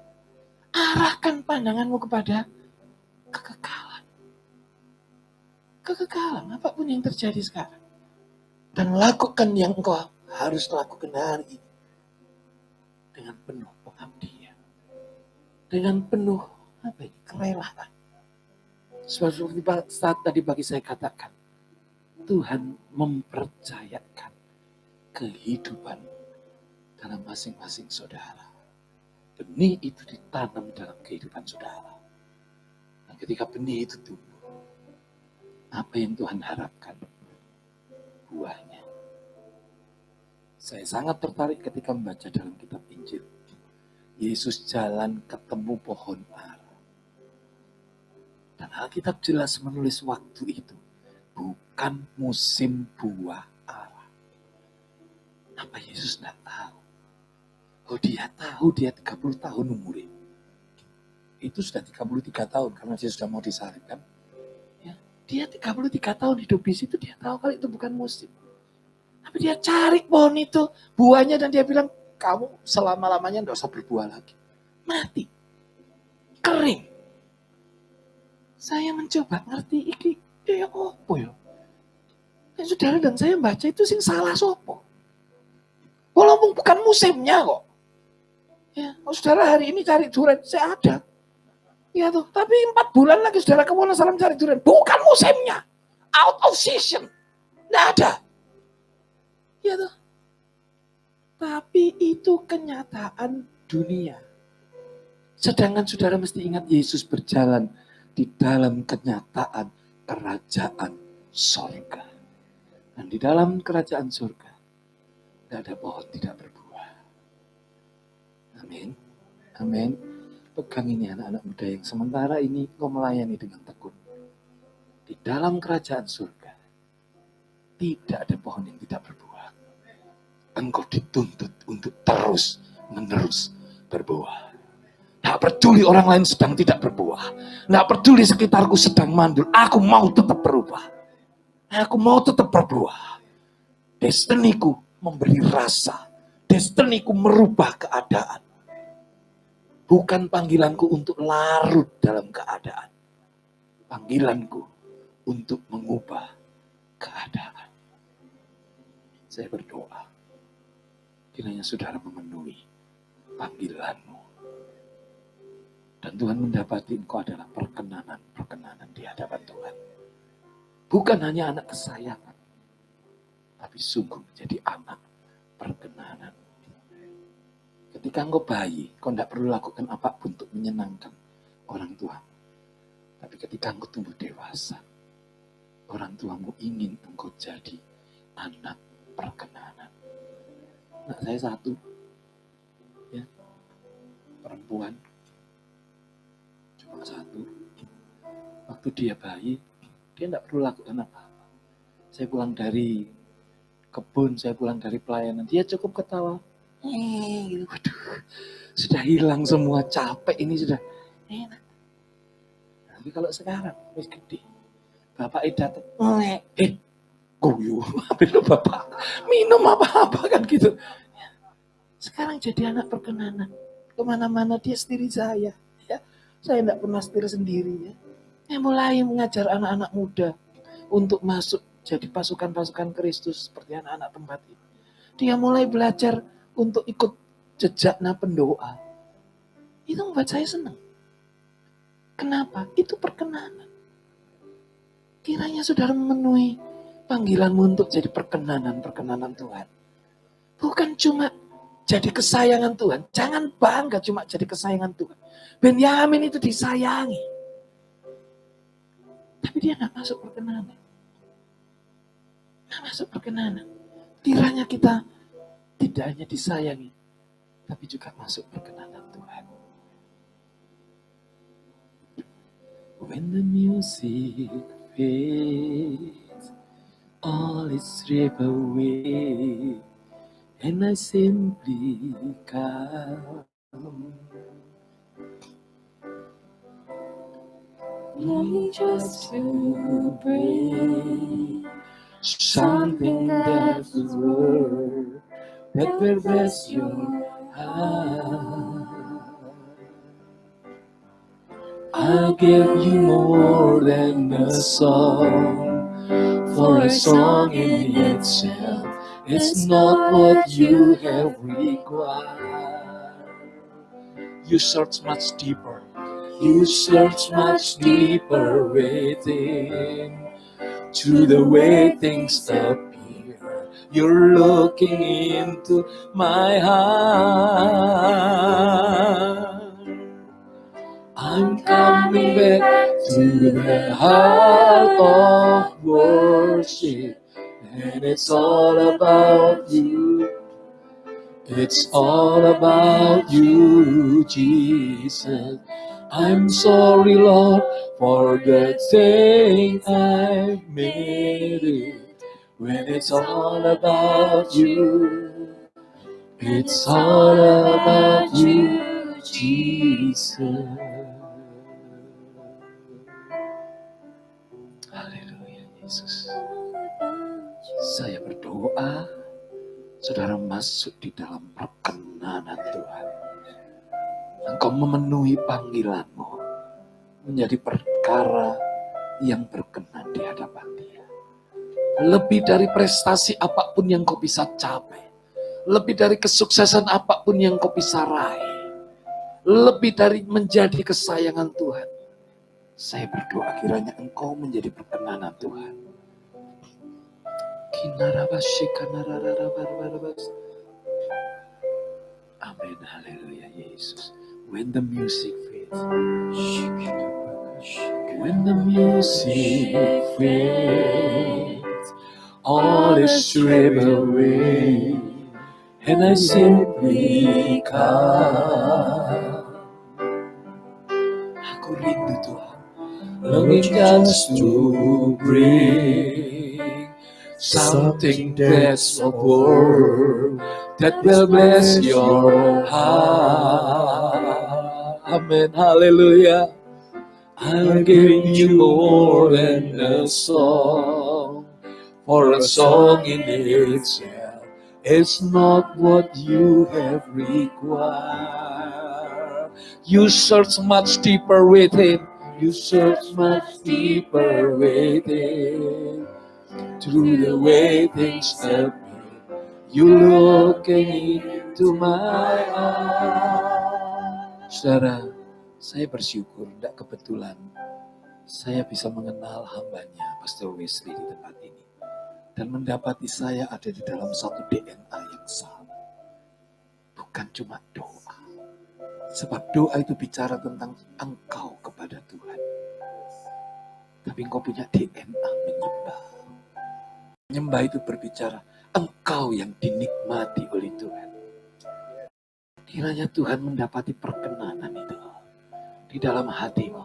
Arahkan pandanganmu kepada kekekalan. Kekekalan, apapun yang terjadi sekarang. Dan lakukan yang engkau harus lakukan hari ini. Dengan penuh pengabdian. Dengan penuh kerelaan. Seperti saat tadi bagi saya katakan. Tuhan mempercayakan kehidupan dalam masing-masing saudara. Benih itu ditanam dalam kehidupan saudara. Dan ketika benih itu tumbuh, apa yang Tuhan harapkan? Buahnya. Saya sangat tertarik ketika membaca dalam kitab Injil. Yesus jalan ketemu pohon ara. Dan Alkitab jelas menulis waktu itu bukan musim buah ara. Apa Yesus tidak tahu? Oh, dia tahu, dia 30 tahun umurnya. Itu sudah 33 tahun karena dia sudah mau disalibkan. Ya, dia 33 tahun hidup di situ, dia tahu kalau itu bukan musim. Tapi dia cari pohon itu, buahnya, dan dia bilang, "Kamu selama-lamanya tidak usah berbuah lagi." Mati. Kering. Saya mencoba ngerti iki ya apa ya? Dan saudara dan saya baca itu sing salah sopo. Walaupun bukan musimnya kok. Ya, saudara hari ini cari durian, saya ada. Ya tuh, tapi 4 bulan lagi saudara ke Wonosalam cari durian, bukan musimnya. Out of season. Nggak ada. Ya tuh. Tapi itu kenyataan dunia. Sedangkan saudara mesti ingat Yesus berjalan di dalam kenyataan kerajaan sorga. Dan di dalam kerajaan surga, tidak ada pohon tidak berbuah. Amin. Amin. Pegang ini anak-anak muda yang sementara ini kau melayani dengan tekun. Di dalam kerajaan surga, tidak ada pohon yang tidak berbuah. Engkau dituntut untuk terus menerus berbuah. Tidak peduli orang lain sedang tidak berbuah. Tidak peduli sekitarku sedang mandul. Aku mau tetap berubah. Aku mau tetap berbuah. Destiniku memberi rasa. Destiniku merubah keadaan. Bukan panggilanku untuk larut dalam keadaan. Panggilanku untuk mengubah keadaan. Saya berdoa. Kiranya saudara memenuhi panggilanmu. Dan Tuhan mendapati engkau adalah perkenanan di hadapan Tuhan. Bukan hanya anak kesayangan. Tapi sungguh menjadi anak perkenanan. Ketika engkau bayi, engkau tidak perlu lakukan apapun untuk menyenangkan orang tua. Tapi ketika engkau tumbuh dewasa, orang tuamu ingin engkau jadi anak perkenanan. Nah, saya satu, ya, perempuan, cuma satu. Waktu dia bayi, dia tidak perlu lakukan apa-apa. Saya pulang dari kebun, saya pulang dari pelayanan, dia cukup ketawa. Gitu. Waduh, sudah hilang semua capek ini sudah enak. Tapi kalau sekarang wis gede, bapak datang, guyu, ambil bapak minum apa-apa kan gitu. Sekarang jadi anak perkenanan, kemana-mana dia setir saya. Ya, saya tidak pernah setir sendiri. Ya. Saya mulai mengajar anak-anak muda untuk masuk jadi pasukan-pasukan Kristus seperti anak-anak tempat ini. Dia mulai belajar untuk ikut jejaknya pendoa. Itu membuat saya senang. Kenapa? Itu perkenanan. Kiranya saudara memenuhi panggilanmu untuk jadi perkenanan Tuhan. Bukan cuma jadi kesayangan Tuhan. Jangan bangga cuma jadi kesayangan Tuhan. Benyamin itu disayangi. Tapi dia gak masuk perkenanan. Gak masuk perkenanan. Kiranya kita tidak hanya disayangi, tapi juga masuk perkenanan Tuhan. When the music fades, all is stripped away, and I simply come. Longing just to bring something that's the word that will bless your heart. I'll give you more than a song, for a song in itself is not what you have required. You search much deeper. You search much deeper within to the way things appear. You're looking into my heart. I'm coming back to the heart of worship, and it's all about you. It's all about you, Jesus. I'm sorry, Lord, for the thing I made it. When it's all about you, it's all about you, Jesus. Haleluya, Yesus. Saya berdoa, saudara masuk di dalam perkenanan Tuhan. Engkau memenuhi panggilanmu menjadi perkara yang berkenan di hadapan Dia. Lebih dari prestasi apapun yang kau bisa capai, lebih dari kesuksesan apapun yang kau bisa raih, lebih dari menjadi kesayangan Tuhan. Saya berdoa kiranya engkau menjadi perkenanan Tuhan. Amin, haleluya, Yesus. When the music fades, when the music fades, all is stripped away, and I simply come. Aku rindu Tuhan, longing just to bring something that's of worth that will bless your heart. Amen, hallelujah. I'm giving you more than a song, for a song in itself is not what you have required. You search much deeper within. You search much deeper within. Through the way things appear, you looking into my eyes. Saudara, saya bersyukur, tidak kebetulan saya bisa mengenal hambanya, Pastor Wesley, di tempat ini. Dan mendapati saya ada di dalam satu DNA yang sama. Bukan cuma doa. Sebab doa itu bicara tentang engkau kepada Tuhan. Tapi engkau punya DNA menyembah. Menyembah itu berbicara engkau yang dinikmati oleh Tuhan. Kiranya Tuhan mendapati perkenanan itu di dalam hatimu.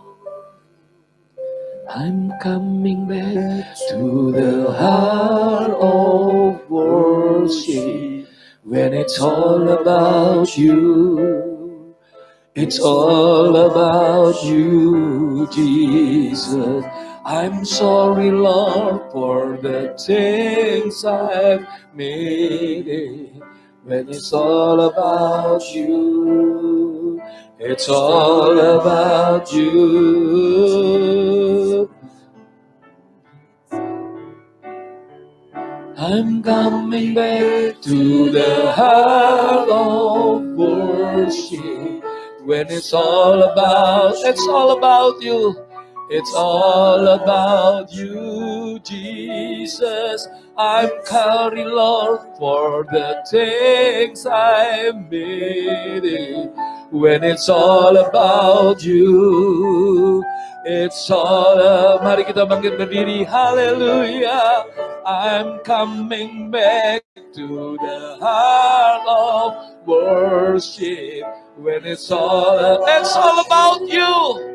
I'm coming back to the heart of worship when it's all about you. It's all about you, Jesus. I'm sorry, Lord, for the things I've made. When it's all about you, it's all about you. I'm coming back to the heart of worship when it's all about you. It's all about you, Jesus. I'm sorry, Lord, for the things I made. When it's all about you, it's all. Mari kita bangkit berdiri, haleluya. I'm coming back to the heart of worship when it's all about you.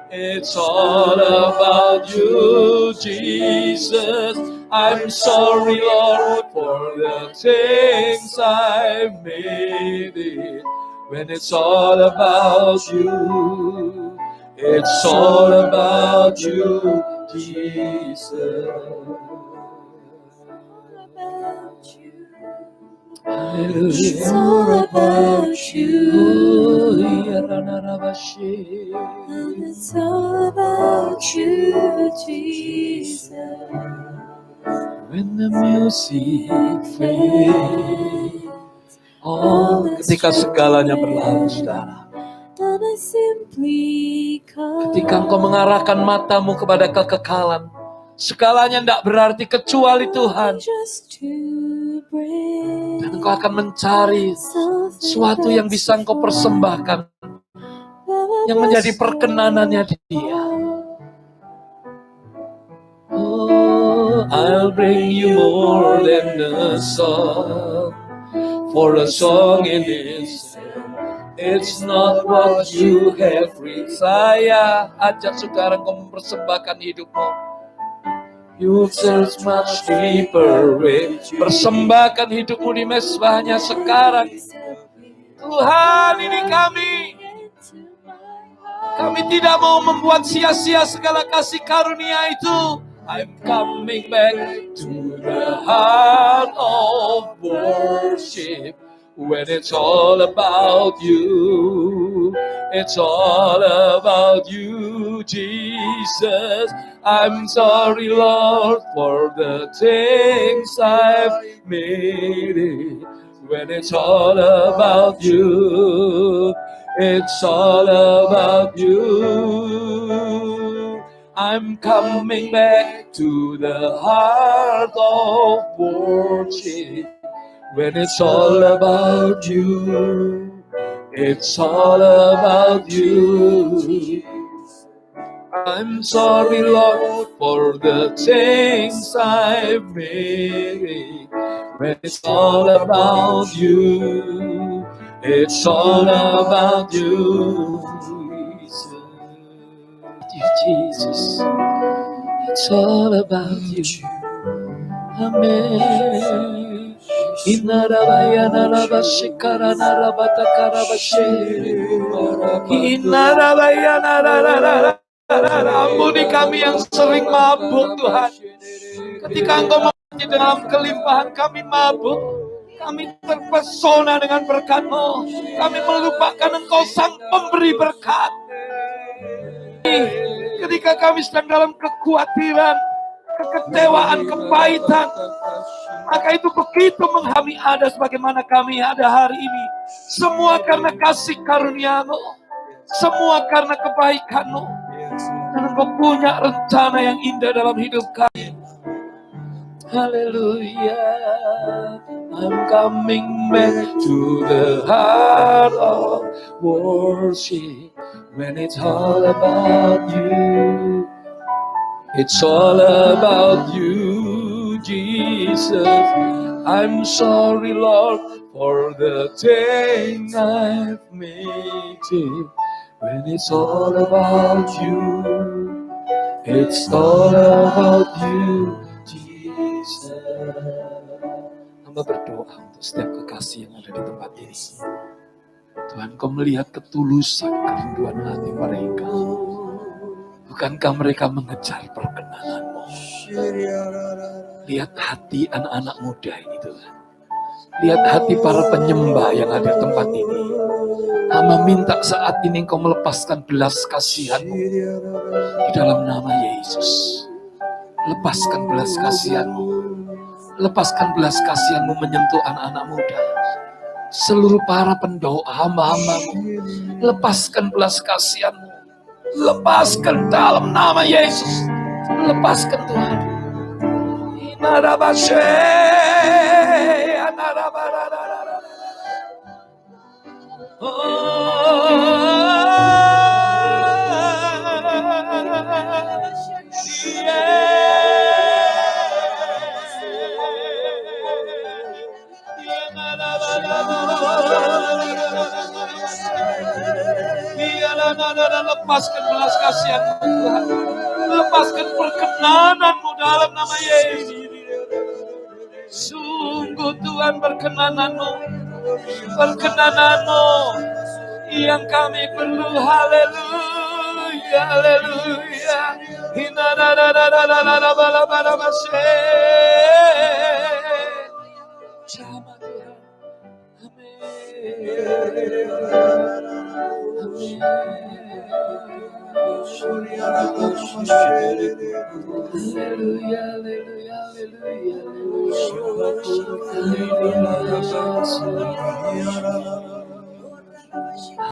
It's all about you, Jesus. I'm sorry, Lord, for the things I've made it. When it's all about you, it's all about you, Jesus. It's all about you. And it's all about you, Jesus. When the music fades, ketika segalanya berlalu, saudara. Ketika engkau mengarahkan matamu kepada kekekalan, segalanya tidak berarti kecuali Tuhan. Dan engkau akan mencari sesuatu yang bisa engkau persembahkan, yang menjadi perkenanannya Dia. Oh, I'll bring you more than a song, for a song in itself, it's not what you have reached. Saya ajak saudara engkau mempersembahkan hidupmu. You search much deeper way. Persembahkan hidupmu di mezbahnya sekarang. Tuhan, ini kami. Kami tidak mau membuat sia-sia segala kasih karunia itu. I'm coming back to the heart of worship when it's all about you. It's all about you, Jesus. I'm sorry, Lord, for the things I've made it. When it's all about you, it's all about you. I'm coming back to the heart of worship when it's all about you. It's all about you. I'm sorry, Lord, for the things I've made. When it's all about you, it's all about you, Jesus. It's all about you. Amen. Inarabayana rabashikarana rabatakarabashi. Inarabayana. Ampuni kami yang sering mabuk, Tuhan. Ketika Engkau mempunyai dalam kelimpahan kami mabuk, kami terpesona dengan berkat-Mu. Kami melupakan Engkau sang pemberi berkat. Ketika kami sedang dalam kekhawatiran, kekecewaan, kepahitan, maka itu begitu menghami ada sebagaimana kami ada hari ini. Semua karena kasih karunia-Mu, semua karena kebaikan-Mu. Dan Engkau punya rencana yang indah dalam hidup kami. Hallelujah. I'm coming back to the heart of worship when it's all about you. It's all about you, Jesus. I'm sorry, Lord, for the thing I've made it. When it's all about you, It's all about you, Jesus. Hamba berdoa untuk setiap kekasih yang ada di tempat ini. Tuhan, Kau melihat ketulusan kerinduan hati mereka. Bukankah mereka mengejar perkenanan-Mu? Lihat hati anak-anak muda ini, Tuhan. Lihat hati para penyembah yang ada di tempat ini. Hamba minta saat ini Engkau melepaskan belas kasihan-Mu di dalam nama Yesus. Lepaskan belas kasihan-Mu. Lepaskan belas kasihan-Mu menyentuh anak-anak muda. Seluruh para pendoa hamba-hamba-Mu. Lepaskan belas kasihan-Mu. Lepaskan dalam nama Yesus. Lepaskan Tuhan. Lepaskan belas kasihan-Mu Tuhan. Lepaskan perkenanan-Mu dalam nama Yesus. Sungguh Tuhan perkenanan-Mu yang kami perlu. Haleluya, haleluya. Jama Tuhan. Amin. Haleluya, haleluya, haleluya.